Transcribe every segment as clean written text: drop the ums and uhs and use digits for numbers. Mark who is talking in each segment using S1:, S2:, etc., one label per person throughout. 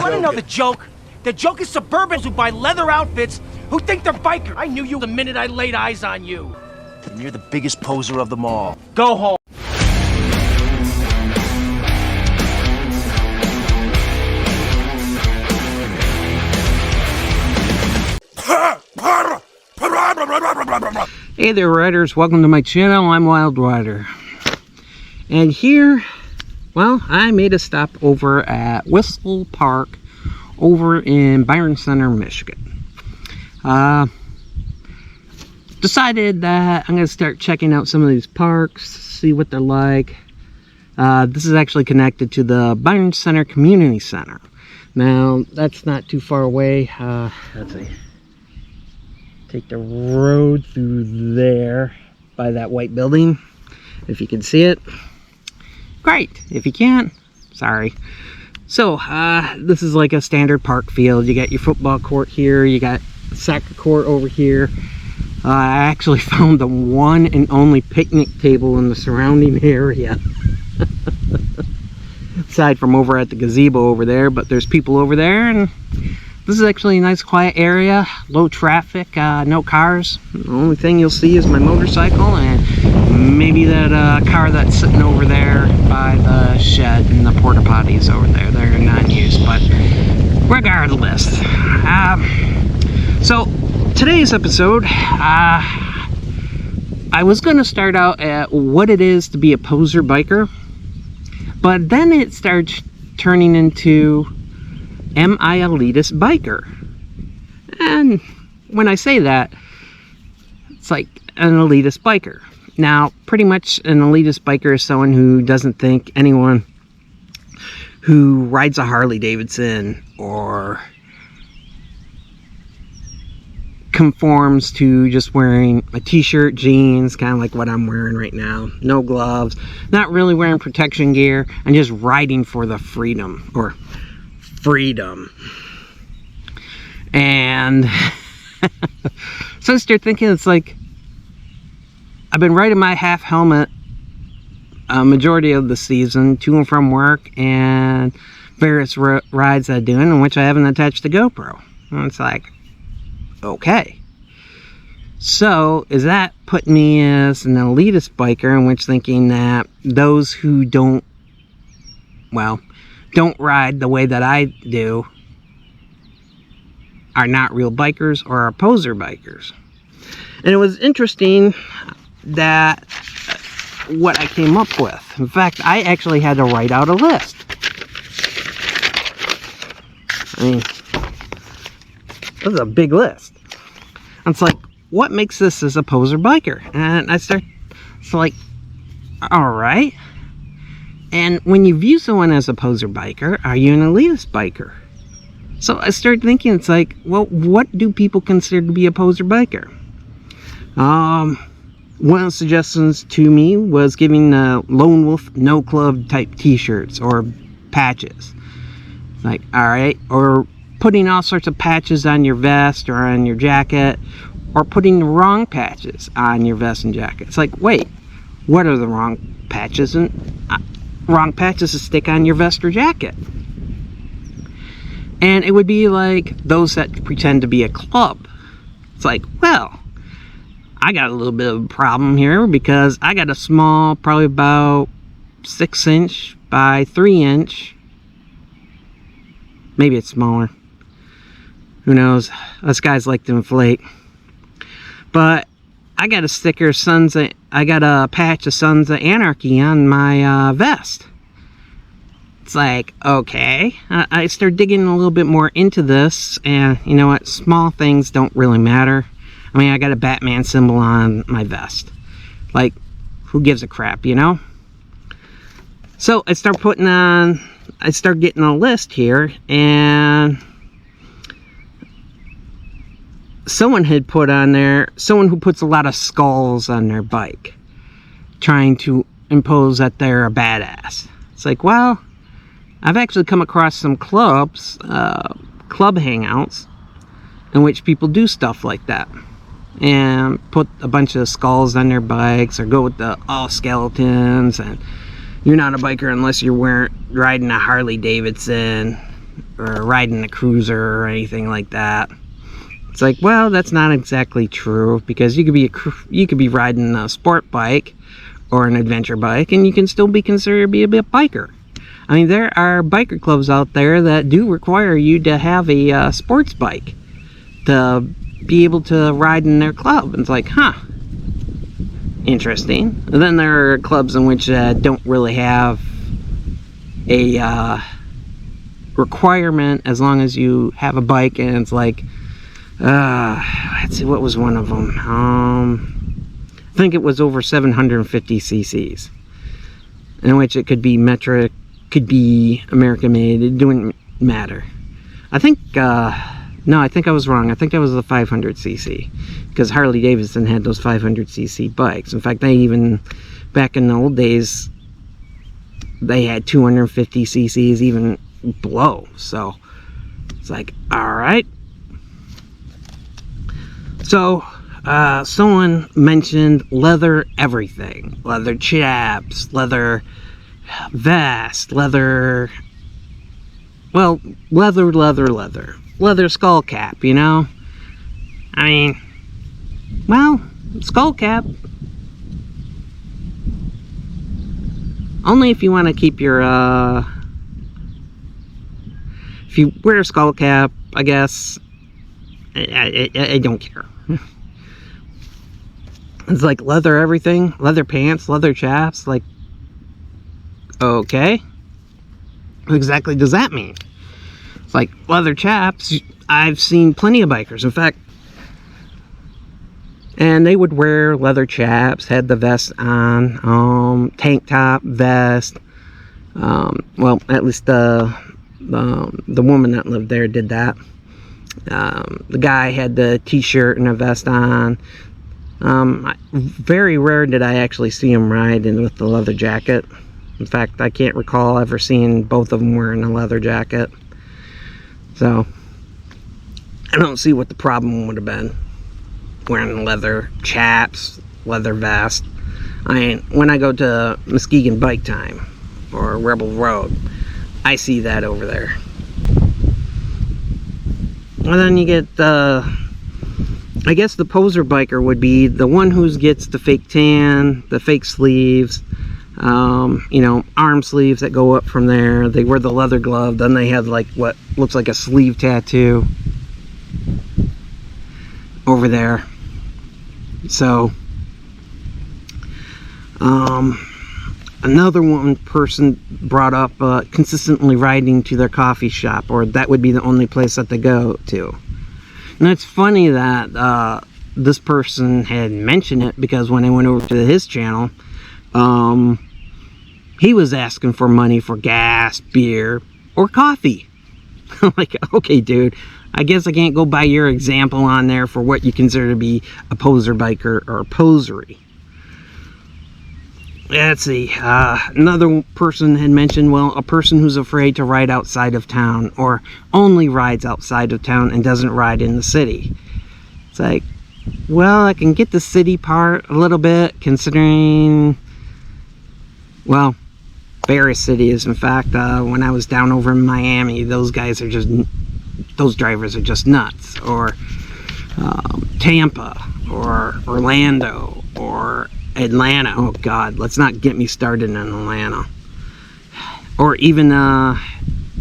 S1: want to know the joke? The joke is suburbans who buy leather outfits who think they're bikers. I knew you the minute I laid eyes on you.
S2: And you're the biggest poser of them all.
S1: Go home.
S3: Hey there, riders. Welcome to my channel. I'm Wild Rider. And here, well, I made a stop over at Whistle Park over in Byron Center, Michigan. Decided that I'm going to start checking out some of these parks, see what they're like. This is actually connected to the Byron Center Community Center. Now, that's not too far away. Let's see. Take the road through there by that white building. If you can see it, great. If you can't, sorry. So, this is like a standard park field. You got your football court here. You got soccer court over here. I actually found the one and only picnic table in the surrounding area. Aside from over at the gazebo over there, but there's people over there, and this is actually a nice quiet area, low traffic, no cars. The only thing you'll see is my motorcycle and maybe that car that's sitting over there by the shed and the porta potties over there. They're not in use, but regardless. So today's episode, I was going to start out at what it is to be a poser biker, but then it starts turning into, am I a elitist biker? And when I say that, it's like an elitist biker. Now, pretty much an elitist biker is someone who doesn't think anyone who rides a Harley-Davidson or conforms to just wearing a t-shirt, jeans, kind of like what I'm wearing right now, no gloves, not really wearing protection gear, and just riding for the freedom. And so I started thinking, it's like I've been riding my half helmet a majority of the season to and from work and various rides I'm doing in which I haven't attached the GoPro. And it's like, okay, so is that putting me as an elitist biker, in which thinking that those who don't ride the way that I do are not real bikers or are poser bikers? And it was interesting that what I came up with. In fact, I actually had to write out a list. I mean, this is a big list. It's like, what makes this as a poser biker? And it's like, all right. And when you view someone as a poser biker, are you an elitist biker? So I started thinking, it's like, well, what do people consider to be a poser biker? One of the suggestions to me was giving lone wolf, no club type t-shirts or patches. Like, all right, or putting all sorts of patches on your vest or on your jacket, or putting the wrong patches on your vest and jacket. It's like, wait, what are the wrong patches? And wrong patches to stick on your vest or jacket. And it would be like those that pretend to be a club. It's like, well, I got a little bit of a problem here because I got a small, probably about 6" by 3". Maybe it's smaller. Who knows? Us guys like to inflate. But I got a sticker, I got a patch of Sons of Anarchy on my vest. It's like, okay. I started digging a little bit more into this, and you know what? Small things don't really matter. I mean, I got a Batman symbol on my vest. Like, who gives a crap, you know? So I start getting a list here, and someone had put on there, someone who puts a lot of skulls on their bike, trying to impose that they're a badass. It's like, well, I've actually come across some clubs, club hangouts, in which people do stuff like that. And put a bunch of skulls on their bikes, or go with the all skeletons, and you're not a biker unless you're riding a Harley-Davidson, or riding a cruiser or anything like that. It's like, well, that's not exactly true, because you could be riding a sport bike or an adventure bike, and you can still be considered to be a biker. I mean, there are biker clubs out there that do require you to have a sports bike to be able to ride in their club. And it's like, huh, interesting. And then there are clubs in which don't really have a requirement as long as you have a bike, and it's like, let's see, what was one of them? I think it was over 750 cc's, in which it could be metric, could be American made. It didn't matter. I think no, I think I was wrong. I think that was the 500cc, because Harley-Davidson had those 500cc bikes. In fact, they even, back in the old days, they had 250cc's even below. So it's like, all right. So someone mentioned leather everything, leather chaps, leather vest, leather, well, leather skull cap, you know? I mean, well, skull cap, only if you want to keep your, if you wear a skull cap, I guess, I don't care. It's like leather everything, leather pants, leather chaps, like, okay, what exactly does that mean? It's like leather chaps, I've seen plenty of bikers, in fact, and they would wear leather chaps, had the vest on, tank top, vest, well, at least the woman that lived there did that. The guy had the t-shirt and a vest on. Very rare did I actually see him ride in with the leather jacket. In fact, I can't recall ever seeing both of them wearing a leather jacket. So, I don't see what the problem would have been wearing leather chaps, leather vest. I mean, when I go to Muskegon Bike Time or Rebel Road, I see that over there. And then you get I guess the poser biker would be the one who gets the fake tan, the fake sleeves, you know, arm sleeves that go up from there. They wear the leather glove, then they have like what looks like a sleeve tattoo over there. So, another one person brought up consistently riding to their coffee shop, or that would be the only place that they go to. And it's funny that this person had mentioned it, because when I went over to his channel, he was asking for money for gas, beer, or coffee. I'm like, okay, dude, I guess I can't go by your example on there for what you consider to be a poser biker or a posery. Let's see, another person had mentioned, well, a person who's afraid to ride outside of town, or only rides outside of town and doesn't ride in the city. It's like, well, I can get the city part a little bit, considering, well, various cities. In fact, when I was down over in Miami, those drivers are just nuts. Or Tampa, or Orlando, or Atlanta. Oh God, let's not get me started in Atlanta. Or even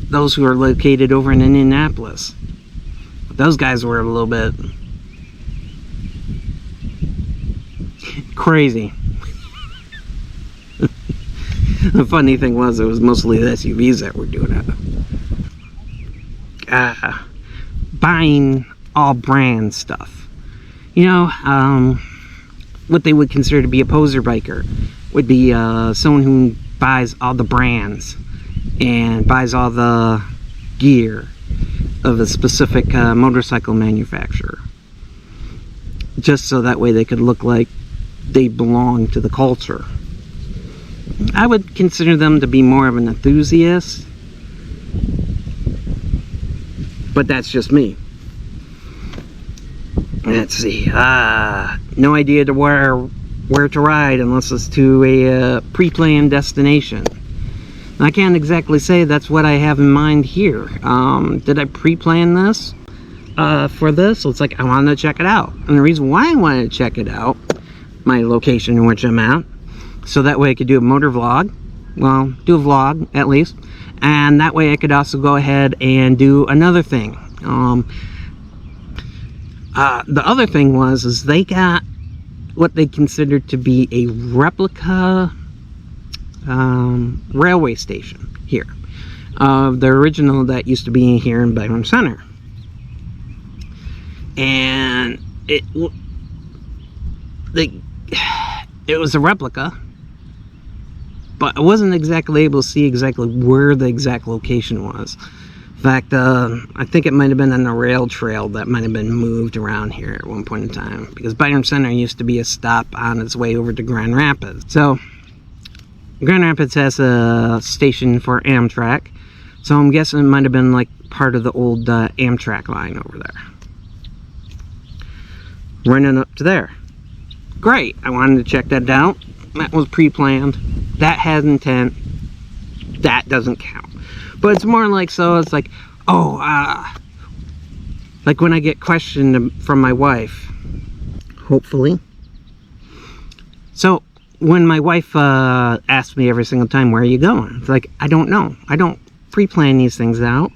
S3: those who are located over in Indianapolis. Those guys were a little bit crazy. The funny thing was, it was mostly the SUVs that were doing it. Buying all brand stuff. You know, what they would consider to be a poser biker would be someone who buys all the brands and buys all the gear of a specific motorcycle manufacturer, just so that way they could look like they belong to the culture. I would consider them to be more of an enthusiast, but that's just me. Let's see, no idea to where to ride unless it's to a pre-planned destination. I can't exactly say that's what I have in mind here. Did I pre-plan this for this? So it's like I wanted to check it out. And the reason why I wanted to check it out, my location in which I'm at, so that way I could do a motor vlog. Well, do a vlog at least. And that way I could also go ahead and do another thing. The other thing is they got what they considered to be a replica railway station here. The original that used to be here in Byron Center. And it was a replica, but I wasn't exactly able to see exactly where the exact location was. In fact, I think it might have been on a rail trail that might have been moved around here at one point in time, because Byron Center used to be a stop on its way over to Grand Rapids. So Grand Rapids has a station for Amtrak, so I'm guessing it might have been like part of the old Amtrak line over there. Running up to there. Great, I wanted to check that out. That was pre-planned. That has intent. That doesn't count. But it's more like, so it's like, like when I get questioned from my wife, hopefully. So when my wife asks me every single time, where are you going? It's like, I don't know. I don't pre-plan these things out,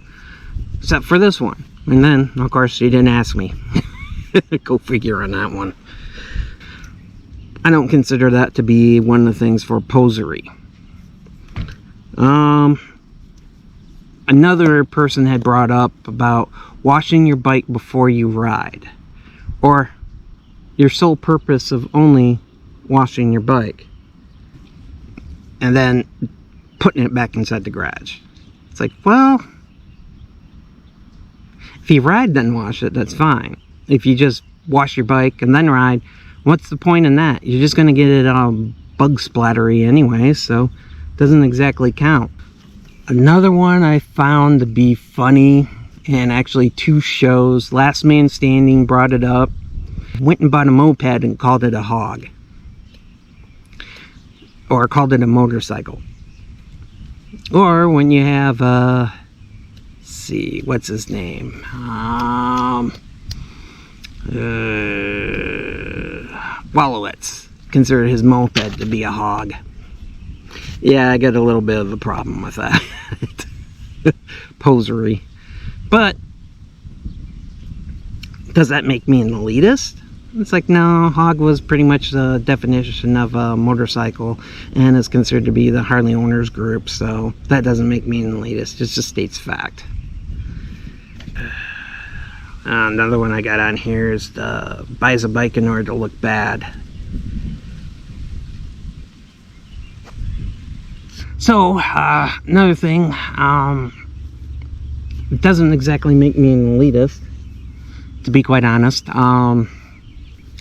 S3: except for this one. And then, of course, she didn't ask me. Go figure on that one. I don't consider that to be one of the things for posery. Another person had brought up about washing your bike before you ride, or your sole purpose of only washing your bike and then putting it back inside the garage. It's like, well, if you ride then wash it, that's fine. If you just wash your bike and then ride, what's the point in that? You're just going to get it all bug splattery anyway, so it doesn't exactly count. Another one I found to be funny, and actually two shows, Last Man Standing brought it up, went and bought a moped and called it a hog. Or called it a motorcycle. Or when you have, let's see, what's his name? Wallowitz considered his moped to be a hog. Yeah, I got a little bit of a problem with that. Posery. But does that make me an elitist? It's like, no, hog was pretty much the definition of a motorcycle and is considered to be the Harley owners group, so that doesn't make me an elitist. It just states fact. Another one I got on here is buys a bike in order to look bad. So, another thing, it doesn't exactly make me an elitist, to be quite honest. I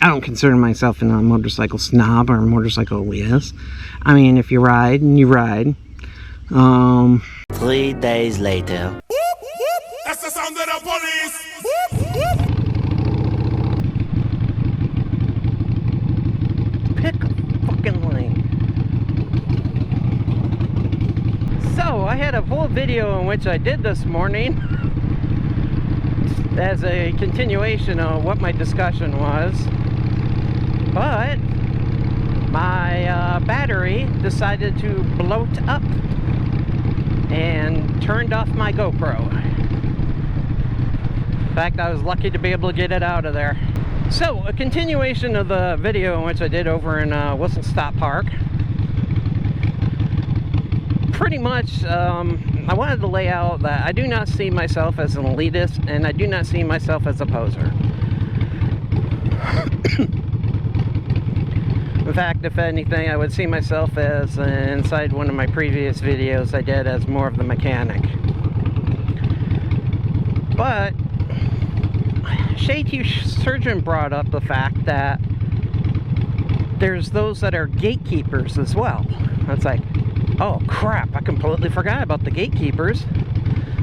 S3: don't consider myself a motorcycle snob or a motorcycle elitist. I mean, if you ride, and you ride.
S2: 3 days later.
S4: That's the sound of the police!
S3: Pick a fucking lane. So, I had a full video in which I did this morning as a continuation of what my discussion was, but my battery decided to bloat up and turned off my GoPro. In fact, I was lucky to be able to get it out of there. So, a continuation of the video in which I did over in Whistle Stop Park. Pretty much, I wanted to lay out that I do not see myself as an elitist, and I do not see myself as a poser. In fact, if anything, I would see myself as, inside one of my previous videos I did, as more of the mechanic. But Shady Surgeon brought up the fact that there's those that are gatekeepers as well. It's like, oh crap, I completely forgot about the gatekeepers.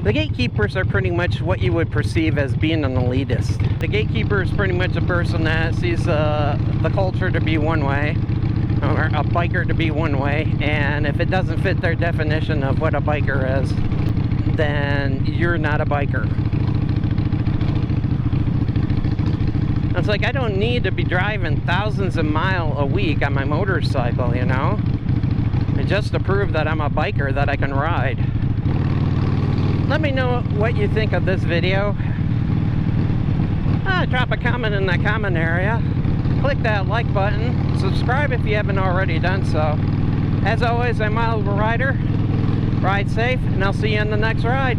S3: The gatekeepers are pretty much what you would perceive as being an elitist. The gatekeeper is pretty much a person that sees the culture to be one way, or a biker to be one way, and if it doesn't fit their definition of what a biker is, then you're not a biker. It's like, I don't need to be driving thousands of miles a week on my motorcycle, you know? And just to prove that I'm a biker, that I can ride. Let me know what you think of this video. Drop a comment in that comment area. Click that like button. Subscribe if you haven't already done so. As always, I'm Mild Rider. Ride safe, and I'll see you in the next ride.